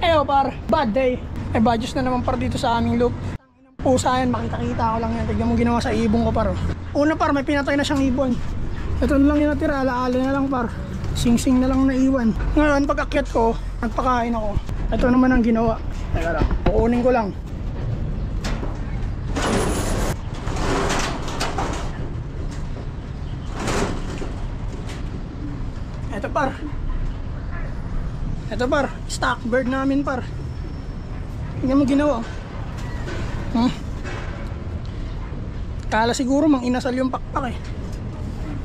Eyo par, bad day. May badges na naman par dito sa aming loop. Pusa yan, makita-kita ko lang yan. Tignan mo ginawa sa ibon ko par. Una par, may pinatay na siyang ibon. Ito na lang yung natira, alaala na lang par. Sing-sing na lang naiwan. Ngayon pag akyat ko, nagpakain ako. Ito naman ang ginawa. Teka lang, kukunin ko lang. Ito par, stock bird namin par. Tingnan mo ginawa. Kala siguro mang inasal yung pakpak eh.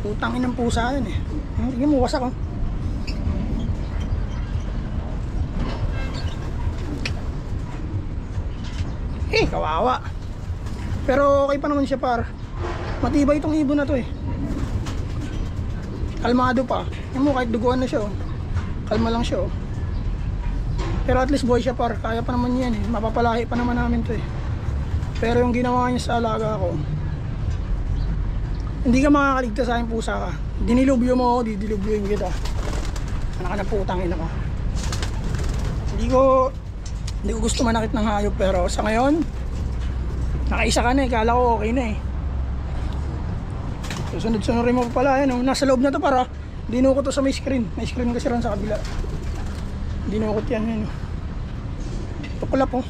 Putang inang pusa yan eh. Tingnan mo, wasak oh. Kawawa. Pero okay pa naman siya par. Matibay itong ibon na to eh. Kalmado pa. Tingnan mo, kahit duguan na siya oh. Kalma lang siya oh. Pero at least boy siya par, kaya pa naman yan eh. Mapapalahi pa naman namin to eh. Pero yung ginawa niya sa alaga ko, hindi ka makakaligtas sa aking pusa ka. Dinilubyo mo ako, didilubyoin kita. Anak ka na putang ina ka. Hindi ko gusto manakit ng hayop, pero sa ngayon nakaisa ka na eh, kala ko okay na eh. Susunod-sunurin mo pa pala yan oh. Nasa loob na to para dinukot to sa may screen. May screen kasi rin sa kabila. Dinukot yan yun. Tukulap oh.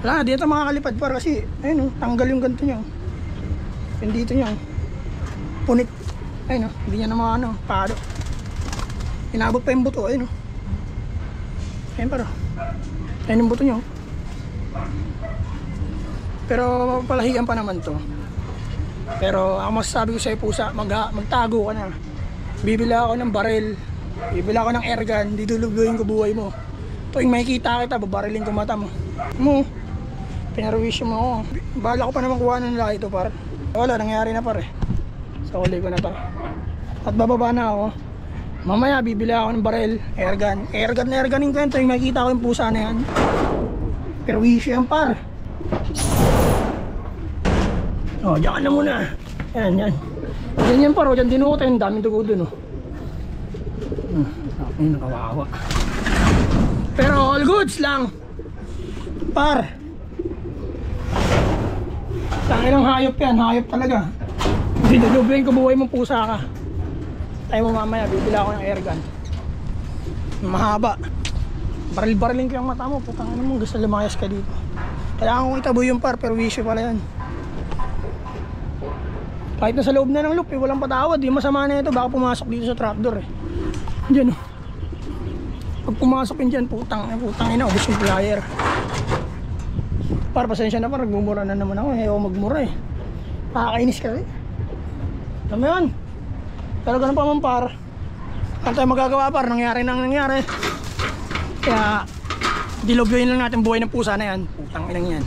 Wala na, dito makakalipad par kasi ayun oh, tanggal yung ganito niya oh. Yung dito niya oh. Punit. Ayun oh, hindi niya naman ano, pado. Inabot pa yung buto, ayun oh. Ayun par oh. Ayun yung buto niya oh. Pero palahigan pa naman to. Pero ako masasabi ko sa'yo pusa, magtago ka na. Bibili ako ng baril, bibili ako ng airgun, didulubluhin ko buhay mo. Tuwing makikita kita, babarilin ko mata mo. Pinaruwisyo mo ako. Bahala ko pa naman kuha ng lahi ito par. Wala, nangyari na par eh. So huli ko na to. At bababa na ako. Mamaya bibili ako ng baril, airgun. Airgunin ko yan, tuwing makikita ko yung pusa na yan. Perwisyo yan par. Oh, diyan na muna. Yan. Yan par, diyan dinukot yung daming dugo dun oh. Ay, nakawawa. Pero all goods lang par. Tangin ng hayop yan, hayop talaga. Dinulubluhin ko buhay mong pusa ka. Tayo mo mamaya, bibila ako ng airgun. Mahaba. Baril-barilin ko yung mata mo. Putang ina mo, gusto lumayas ka dito. Kailangan kong itaboy yung par, pero wisyo pala yan. Kahit nasa loob na ng loop eh, walang patawad. Yung masama na ito, baka pumasok dito sa trapdoor eh. Diyan oh. Pag pumasok yun dyan, putang ina, ubos yung plier. Par, pasensya na par, nagmumura na naman ako. Ayaw magmura eh. Nakakainis kasi. Alam mo yun? Pero ganun pa man par. Ano tayo magagawa par? Nangyari nang nangyari. Kaya, dilobyoin lang natin buhay ng pusa na yan. Putang inang yan.